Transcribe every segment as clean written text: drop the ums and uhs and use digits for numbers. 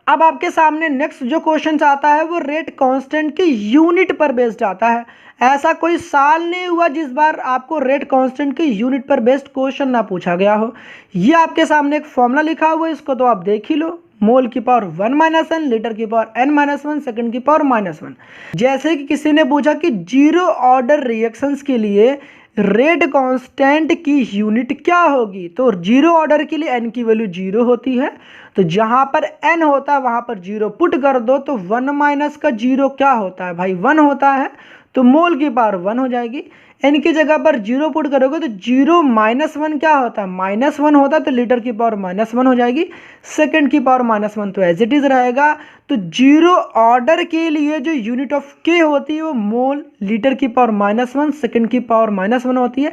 अब आपके सामने नेक्स्ट जो क्वेश्चन आता है वो रेट कांस्टेंट की यूनिट पर बेस्ड आता है। ऐसा कोई साल नहीं हुआ जिस बार आपको रेट कांस्टेंट की यूनिट पर बेस्ड क्वेश्चन ना पूछा गया हो। ये आपके सामने एक फॉर्मूला लिखा हुआ है, इसको तो आप देख ही लो। मोल की पावर 1-1, लीटर की पावर n-1, सेकंड की पावर -1। जैसे कि किसी ने पूछा कि जीरो ऑर्डर रिएक्शंस के लिए रेट कांस्टेंट की यूनिट क्या होगी, तो जीरो ऑर्डर के लिए n की वैल्यू 0 होती है, तो जहां पर n होता है वहां पर 0 पुट कर दो, तो 1 - का 0 क्या होता है भाई 1 होता है, तो मोल की पावर 1 हो जाएगी। n की जगह पर 0 पुट करोगे तो 0 - 1 क्या होता है -1 होता है, तो लीटर की पावर -1 हो जाएगी, सेकंड की पावर -1 तो एज इट इज रहेगा। तो जीरो ऑर्डर के लिए जो यूनिट ऑफ के होती है वो मोल, लीटर की पावर -1, सेकंड की पावर -1 होती है।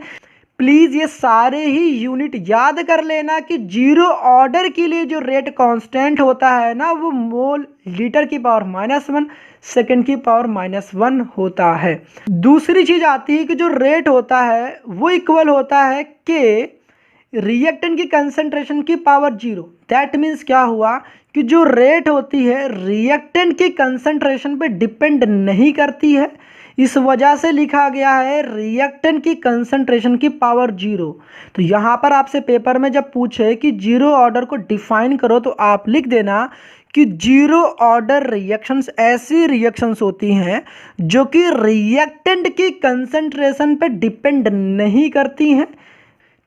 प्लीज ये सारे ही यूनिट याद कर लेना कि जीरो ऑर्डर के लिए जो रेट कांस्टेंट होता है ना वो मोल, लीटर की पावर -1, सेकंड की पावर -1 होता है। दूसरी चीज आती है कि जो रेट होता है वो इक्वल होता है के रिएक्टेंट की कंसंट्रेशन की पावर 0। दैट मीन्स क्या हुआ कि जो रेट होती है रिएक्टेंट की कंसंट्रेशन पे डिपेंड नहीं करती है, इस वजह से लिखा गया है रिएक्टेंट की कंसंट्रेशन की पावर 0। तो यहाँ पर आपसे पेपर में जब पूछे कि जीरो ऑर्डर को डिफाइन करो तो आप लिख देना कि जीरो ऑर्डर रिएक्शंस ऐसी रिएक्शंस होती हैं जो कि रिएक्टेंट की कंसंट्रेशन पे डिपेंड नहीं करती हैं।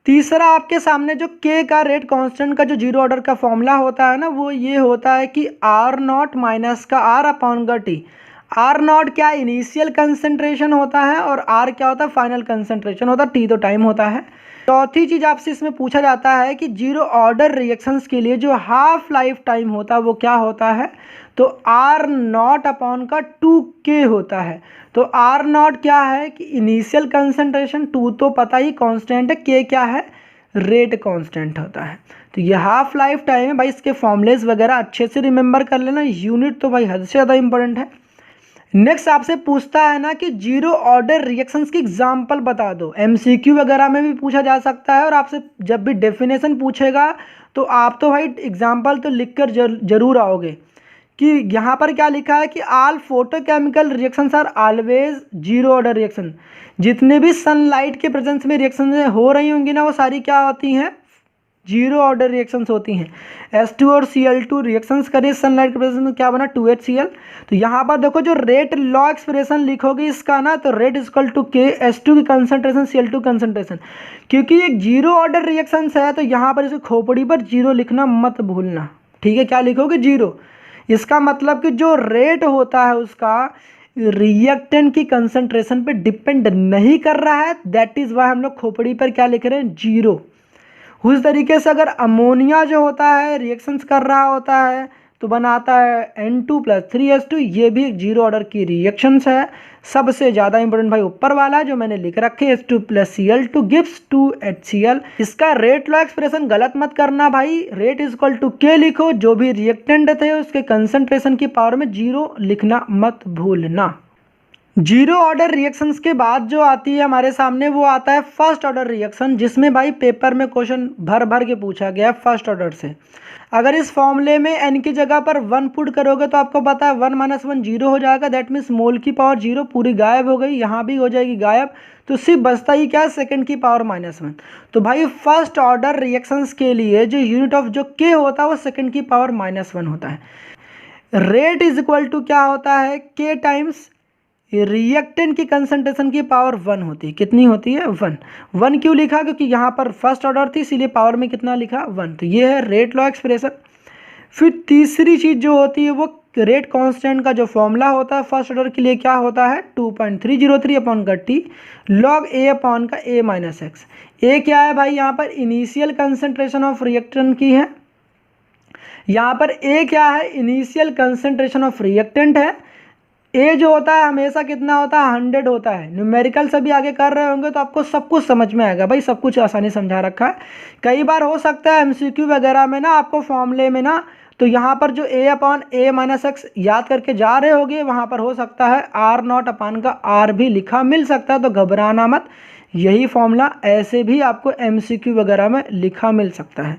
तीसरा आपके सामने जो के का रेट कांस्टेंट का जो जीरो ऑर्डर का फॉर्मूला होता है ना वो ये होता है कि R0 माइनस का R/T। R0 क्या इनिशियल कंसंट्रेशन होता है और R क्या होता है फाइनल कंसंट्रेशन होता है, T तो टाइम होता है। चौथी चीज आपसे इसमें पूछा जाता है कि जीरो ऑर्डर रिएक्शंस के लिए जो हाफ लाइफ टाइम होता है वो क्या होता है, तो R0/2K होता है। तो R0 क्या है कि इनिशियल कंसंट्रेशन, 2 तो पता ही कांस्टेंट है, K क्या है रेट कांस्टेंट होता है। तो ये हाफ लाइफ टाइम है भाई, इसके फॉर्मुलेस वगैरह अच्छे से रिमेंबर कर लेना, यूनिट तो भाई हद से ज़्यादा इंपॉर्टेंट है। नेक्स्ट आपसे पूछता है ना कि जीरो ऑर्डर रिएक्शंस की एग्जांपल बता दो, एमसीक्यू वगैरह में भी पूछा जा सकता है, और आपसे जब भी डेफिनेशन पूछेगा तो आप तो भाई एग्जांपल तो लिखकर जरूर आओगे कि यहाँ पर क्या लिखा है कि all photochemical reactions are always zero order reaction. जितने भी सनलाइट के प्रेजेंस में रिएक्शन हो रही होंगी ना वो सारी क्या होती हैं जीरो ऑर्डर रिएक्शंस होती हैं। H2 और Cl2 रिएक्शंस करिए सनलाइट के प्रेजेंस में, क्या बना 2HCl। तो यहाँ पर देखो जो रेट लॉ एक्सप्रेशन लिखोगे इसका ना, तो रेट इक्वल टू के H2 की कंसंट्रेशन Cl2 कंसंट्रेशन, क्योंकि ये जीरो ऑर्डर रिएक्शंस है तो यहाँ पर इसे खोपड़ी पर जीरो लिखना मत भूलना, ठीक है। क्या लिखोगे जीरो, इसका मतलब कि जो रेट होता है उसका रिएक्टेंट की कंसंट्रेशन पे डिपेंड नहीं कर रहा है, दैट इज वाई हम लोग खोपड़ी पर क्या लिख रहे हैं जीरो। उस तरीके से अगर अमोनिया जो होता है रिएक्शंस कर रहा होता है तो बनाता है N2 + 3H2, ये भी एक जीरो ऑर्डर की रिएक्शंस है। सबसे ज़्यादा इंपॉर्टेंट भाई ऊपर वाला जो मैंने लिख रखे H2 + Cl2 गिव्स 2HCl। इसका रेट लॉ एक्सप्रेशन गलत मत करना भाई, रेट इक्वल टू के लिखो, जो भी रिएक्टेंट थे उसके कंसंट्रेशन की पावर में जीरो लिखना मत भूलना। जीरो ऑर्डर रिएक्शंस के बाद जो आती है हमारे सामने वो आता है फर्स्ट ऑर्डर रिएक्शन, जिसमें भाई पेपर में क्वेश्चन भर भर के पूछा गया फर्स्ट ऑर्डर से। अगर इस फॉर्मूले में n की जगह पर 1 पुट करोगे तो आपको पता है 1 - 1 0 हो जाएगा, दैट मीन्स मोल की पावर 0 पूरी गायब हो गई, यहाँ भी हो जाएगी गायब, तो सिर्फ बचता ही क्या सेकंड की पावर -1। तो भाई फर्स्ट ऑर्डर रिएक्शंस के लिए जो यूनिट ऑफ जो के होता है वो सेकंड की पावर -1 होता है। रेट इज इक्वल टू क्या होता है के टाइम्स रिएक्टेंट की कंसंट्रेशन की पावर 1 होती है। कितनी होती है 1 क्यों लिखा, क्योंकि यहाँ पर फर्स्ट ऑर्डर थी इसीलिए पावर में कितना लिखा 1। तो ये है रेट लॉ एक्सप्रेशन। फिर तीसरी चीज जो होती है वो रेट कांस्टेंट का जो फॉर्मूला होता है फर्स्ट ऑर्डर के लिए क्या होता है 2.303/T log A/A-x। ए क्या है भाई यहाँ पर इनिशियल कंसंट्रेशन ऑफ रिएक्टेंट की है, यहाँ पर ए क्या है इनिशियल कंसंट्रेशन ऑफ रिएक्टेंट है। ए जो होता है हमेशा कितना होता है 100 होता है। न्यूमेरिकल सभी आगे कर रहे होंगे तो आपको सब कुछ समझ में आएगा भाई, सब कुछ आसानी समझा रखा है। कई बार हो सकता है एमसीक्यू वगैरह में ना आपको फॉर्मूले में ना तो यहाँ पर जो A/A-x याद करके जा रहे होगे वहाँ पर हो सकता है R0/R भी लिखा मिल सकता है, तो घबराना मत, यही फॉर्मूला ऐसे भी आपको एमसीक्यू वगैरह में लिखा मिल सकता है।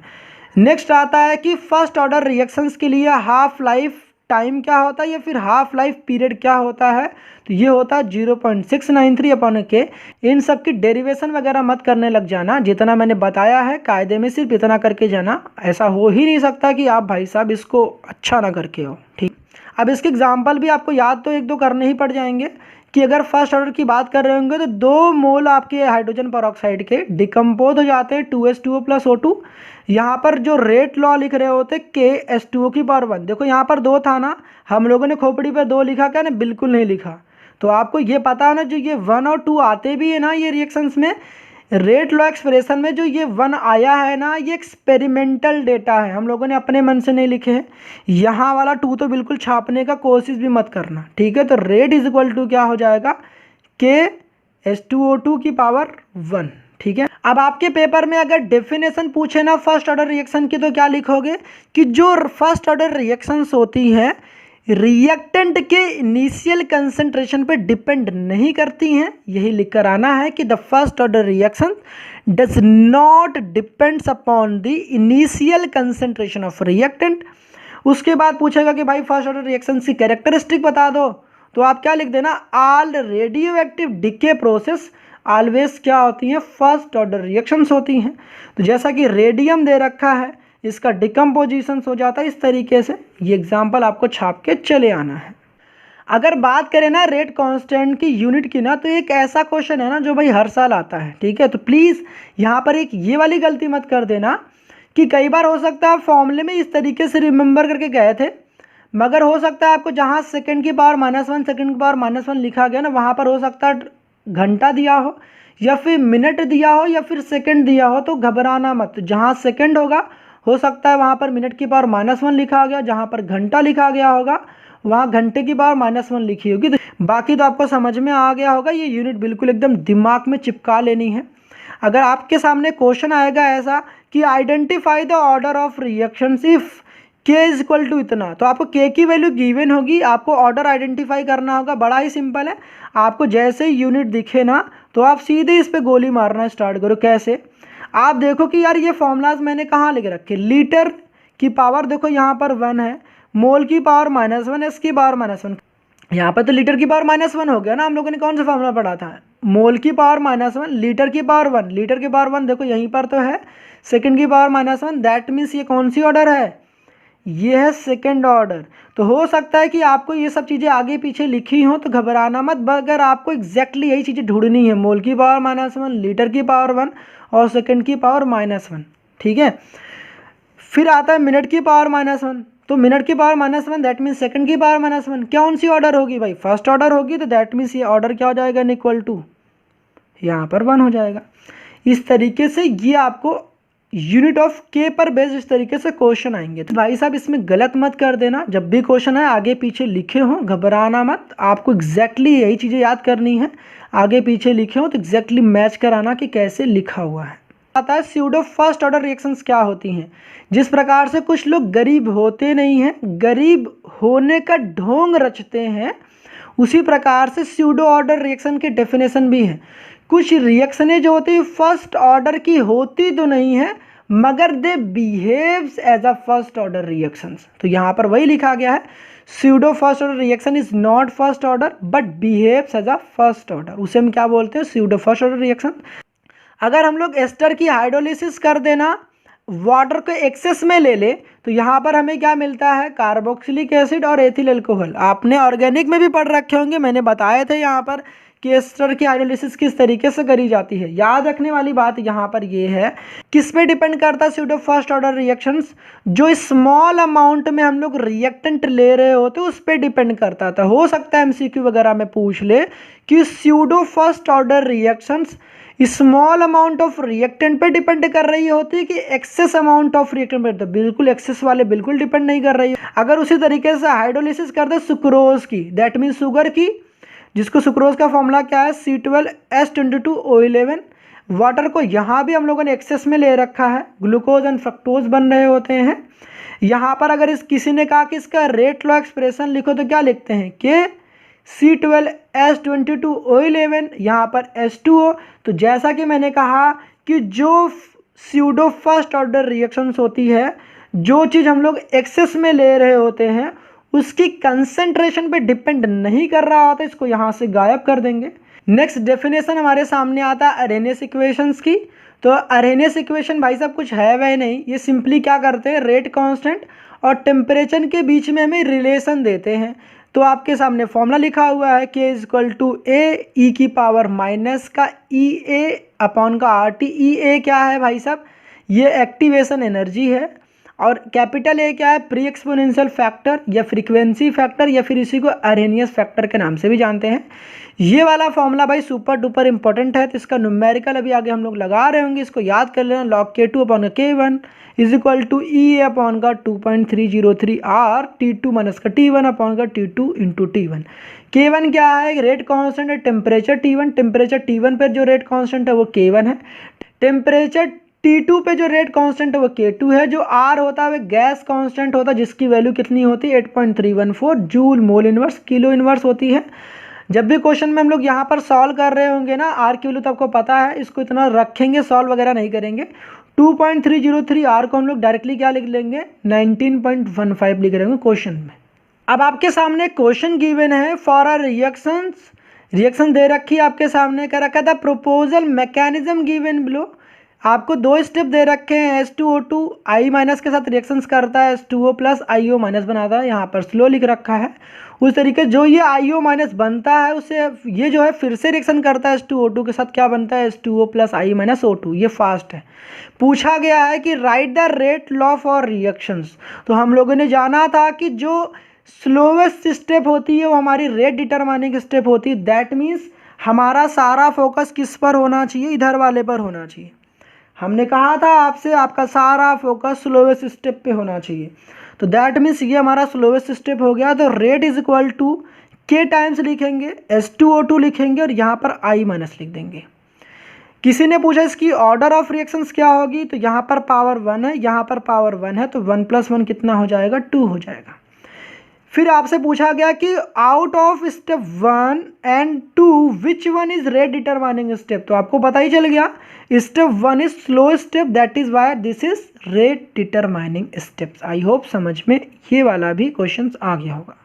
नेक्स्ट आता है कि फर्स्ट ऑर्डर रिएक्शंस के लिए हाफ लाइफ टाइम क्या होता है या फिर हाफ लाइफ पीरियड क्या होता है, तो ये होता है 0.693 अपॉन के। इन सब की डेरिवेशन वगैरह मत करने लग जाना, जितना मैंने बताया है कायदे में सिर्फ इतना करके जाना। ऐसा हो ही नहीं सकता कि आप भाई साहब इसको अच्छा ना करके हो, ठीक। अब इसके एग्जाम्पल भी आपको याद तो एक दो करने ही पड़ जाएंगे कि अगर फर्स्ट ऑर्डर की बात कर रहे होंगे तो 2 मोल आपके हाइड्रोजन पेरोक्साइड के डिकम्पोज हो जाते हैं 2H2O + O2। यहाँ पर जो रेट लॉ लिख रहे होते KH2O की पावर 1, देखो यहाँ पर 2 था ना, हम लोगों ने खोपड़ी पर 2 लिखा क्या ना, बिल्कुल नहीं लिखा। तो आपको ये पता है ना, जो ये 1 और 2 आते भी है ना ये रिएक्शंस में, रेट लॉ एक्सप्रेशन में जो ये 1 आया है ना, ये एक्सपेरिमेंटल डेटा है, हम लोगों ने अपने मन से नहीं लिखे हैं। यहाँ वाला 2 तो बिल्कुल छापने का कोशिश भी मत करना, ठीक है। तो रेट इज इक्वल टू क्या हो जाएगा, KH2O2 की पावर 1, ठीक है। अब आपके पेपर में अगर डेफिनेशन पूछे ना फर्स्ट ऑर्डर रिएक्शन की, तो क्या लिखोगे कि जो फर्स्ट ऑर्डर रिएक्शंस होती हैं रिएक्टेंट के इनिशियल कंसंट्रेशन पे डिपेंड नहीं करती हैं। यही लिख कर आना है कि the first order reaction does not depends upon the initial concentration of reactant. उसके बाद पूछेगा कि भाई फर्स्ट ऑर्डर रिएक्शन की कैरेक्टरिस्टिक बता दो, तो आप क्या लिख देना, all radio active decay process always क्या होती हैं, फर्स्ट ऑर्डर रिएक्शंस होती हैं। तो जैसा कि रेडियम दे रखा है, इसका डिकम्पोजिशन हो जाता है इस तरीके से। ये एग्जाम्पल आपको छाप के चले आना है। अगर बात करें ना रेट कांस्टेंट की यूनिट की ना, तो एक ऐसा क्वेश्चन है ना जो भाई हर साल आता है, ठीक है। तो प्लीज़ यहाँ पर एक ये वाली गलती मत कर देना कि कई बार हो सकता है फॉर्मूले में इस तरीके से रिमेंबर करके गए थे, मगर हो सकता है आपको जहाँ सेकंड की पावर -1 सेकंड की पावर -1 लिखा गया ना, वहाँ पर हो सकता है घंटा दिया हो या फिर मिनट दिया हो या फिर सेकंड दिया हो। तो घबराना मत, जहाँ सेकंड होगा हो सकता है वहाँ पर मिनट की पावर -1 लिखा गया, जहाँ पर घंटा लिखा गया होगा वहाँ घंटे की पावर -1 लिखी होगी। बाकी तो आपको समझ में आ गया होगा। ये यूनिट बिल्कुल एकदम दिमाग में चिपका लेनी है। अगर आपके सामने क्वेश्चन आएगा ऐसा कि identify the order of reactions if K is equal to इतना, तो आपको K की वैल्यू गिवन होगी, आपको ऑर्डर आइडेंटिफाई करना होगा। बड़ा ही सिंपल है, आपको जैसे ही यूनिट दिखे ना तो आप सीधे इस पर गोली मारना स्टार्ट करो। कैसे, आप देखो कि यार ये फॉर्मूलाज मैंने कहाँ लिख रखे, लीटर की पावर देखो यहाँ पर 1 है, मोल की पावर -1, एस की पावर -1, यहाँ पर तो लीटर की पावर -1 हो गया ना। हम लोगों ने कौन सा फॉर्मूला पढ़ा था, मोल की पावर -1 लीटर की पावर 1, लीटर की पावर 1 देखो यहीं पर तो है, सेकंड की पावर -1, दैट मीन्स ये कौन सी ऑर्डर है, ये है सेकंड ऑर्डर। तो हो सकता है कि आपको ये सब चीज़ें आगे पीछे लिखी हों, तो घबराना मत, अगर आपको एग्जैक्टली यही चीज़ें ढूंढनी है, मोल की पावर -1, लीटर की पावर 1 और सेकंड की पावर -1, ठीक है। फिर आता है मिनट की पावर -1, तो मिनट की पावर -1 दैट मीन्स सेकंड की पावर -1, कौन सी ऑर्डर होगी भाई, फर्स्ट ऑर्डर होगी। तो दैट मीन्स ये ऑर्डर क्या हो जाएगा, इक्वल टू यहाँ पर 1 हो जाएगा। इस तरीके से ये आपको यूनिट ऑफ के पर बेस्ड इस तरीके से क्वेश्चन आएंगे। तो भाई साहब इसमें गलत मत कर देना, जब भी क्वेश्चन आए आगे पीछे लिखे हो, घबराना मत। आपको एग्जैक्टली यही चीज़ें याद करनी है, आगे पीछे लिखे हो तो एग्जैक्टली मैच कराना कि कैसे लिखा हुआ है। आता है स्यूडो फर्स्ट ऑर्डर रिएक्शंस क्या होती हैं। जिस प्रकार से कुछ लोग गरीब होते नहीं हैं, गरीब होने का ढोंग रचते हैं, उसी प्रकार से स्यूडो ऑर्डर रिएक्शन की डेफिनेशन भी है। कुछ रिएक्शनें जो होती है फर्स्ट ऑर्डर की होती तो नहीं है, मगर they behaves as a first order reactions. तो यहाँ पर वही लिखा गया है, pseudo first order reaction is not first order but behaves as a first order. उसे हम क्या बोलते हैं, स्यूडो फर्स्ट ऑर्डर रिएक्शन। अगर हम लोग एस्टर की हाइड्रोलिसिस कर देना, वाटर को एक्सेस में ले ले, तो यहाँ पर हमें क्या मिलता है, कार्बोक्सिलिक एसिड और एथिल अल्कोहल। आपने ऑर्गेनिक में भी पढ़ रखे होंगे, मैंने बताए थे यहाँ पर कि एस्टर की हाइड्रोलिसिस किस तरीके से करी जाती है। याद रखने वाली बात यहाँ पर ये है, किस पे डिपेंड करता है स्यूडो फर्स्ट ऑर्डर रिएक्शंस, जो स्मॉल अमाउंट में हम लोग रिएक्टेंट ले रहे होते उस पर डिपेंड करता था। हो सकता है एमसीक्यू वगैरह में पूछ ले कि pseudo first order reactions small amount of reactant पे डिपेंड कर रही होती है कि एक्सेस अमाउंट ऑफ रिएक्टेंट पे। तो बिल्कुल एक्सेस वाले बिल्कुल डिपेंड नहीं कर रही है। अगर उसी तरीके से हाइड्रोलिसिस कर दे सुक्रोज की, दैट मीन शुगर की, जिसको सुक्रोज का फॉर्मूला क्या है, C12H22O11। वाटर को यहाँ भी हम लोगों ने एक्सेस में ले रखा है, ग्लूकोज एंड फ्रक्टोज बन रहे होते हैं। यहाँ पर अगर किसी ने कहा कि इसका रेट लॉ एक्सप्रेशन लिखो, तो क्या लिखते हैं कि C12H22O11, यहाँ पर H2O। तो जैसा कि मैंने कहा कि जो स्यूडो फर्स्ट ऑर्डर रिएक्शंस होती है, जो चीज़ हम लोग एक्सेस में ले रहे होते हैं उसकी कंसेंट्रेशन पे डिपेंड नहीं कर रहा होता, इसको यहाँ से गायब कर देंगे। नेक्स्ट डेफिनेशन हमारे सामने आता है अरेनियस इक्वेशंस की। तो अरेनियस इक्वेशन भाई साहब कुछ है वह नहीं, ये सिंपली क्या करते हैं, रेट कांस्टेंट और टेम्परेचर के बीच में हमें रिलेशन देते हैं। तो आपके सामने फॉर्मूला लिखा हुआ है K इक्वल टू ए ई की पावर माइनस का ई ए अपॉन का आर टी। ई ए क्या है भाई साहब, ये एक्टिवेशन एनर्जी है, और कैपिटल ए क्या है, प्री एक्सपोनेंशियल फैक्टर या फ्रीक्वेंसी फैक्टर या फिर इसी को अरेनियस फैक्टर के नाम से भी जानते हैं। ये वाला फॉर्मूला भाई सुपर डुपर इंपॉर्टेंट है, तो इसका न्यूमेरिकल अभी आगे हम लोग लगा रहे होंगे, इसको याद कर लेना। Log K2 upon K1 is equal to E A upon का 2.303 आर T2 माइनस का T1 अपॉन का T2 इंटू T1। K1 क्या है, रेट कांस्टेंट है, टेम्परेचर T1, टेम्परेचर T1 पर जो रेट कांस्टेंट है वो K1 है, टेम्परेचर T2 पे जो रेट कांस्टेंट है वो K2 है, जो R होता है वो गैस कांस्टेंट होता है जिसकी वैल्यू कितनी होती है 8.314 joule mole inverse kilo inverse होती है। जब भी क्वेश्चन में हम लोग यहाँ पर सॉल्व कर रहे होंगे ना, R की वैल्यू तो आपको पता है, इसको इतना रखेंगे, सॉल्व वगैरह नहीं करेंगे। 2.303 R को हम लोग डायरेक्टली क्या लिख लेंगे, 19.15 लिख रहे होंगे क्वेश्चन में। अब आपके सामने क्वेश्चन गिवन है फॉर अ रिएक्शन दे रखी है आपके सामने, क्या रखा था, प्रोपोजल मैकेनिज्म गिवन बिलो। आपको दो स्टेप दे रखे हैं, H2O2 I माइनस के साथ रिएक्शंस करता है, H2O प्लस IO माइनस बनाता है, यहाँ पर स्लो लिख रखा है। उस तरीके जो ये IO माइनस बनता है उससे ये जो है फिर से रिएक्शन करता है H2O2 के साथ, क्या बनता है, H2O plus I minus O2, ये फास्ट है। पूछा गया है कि right the rate law for reactions, तो हम लोगों ने जाना था कि जो स्लोवेस्ट स्टेप होती है वो हमारी रेट डिटरमाइनिंग स्टेप होती है। दैट मीन्स हमारा सारा फोकस किस पर होना चाहिए, इधर वाले पर होना चाहिए। हमने कहा था आपसे आपका सारा फोकस स्लोवेस्ट स्टेप पे होना चाहिए, तो दैट मीन्स ये हमारा स्लोवेस्ट स्टेप हो गया। तो rate is equal to K times लिखेंगे, H2O2 लिखेंगे और यहाँ पर I माइनस लिख देंगे। किसी ने पूछा इसकी ऑर्डर ऑफ रिएक्शंस क्या होगी, तो यहाँ पर पावर 1 है, यहाँ पर पावर 1 है, तो 1 + 1 कितना हो जाएगा, 2 हो जाएगा। फिर आपसे पूछा गया कि out of step 1 and 2 which one is rate determining step, तो आपको पता ही चल गया step 1 is slow step, that is why this is rate determining steps. I hope समझ में ये वाला भी क्वेश्चन आ गया होगा।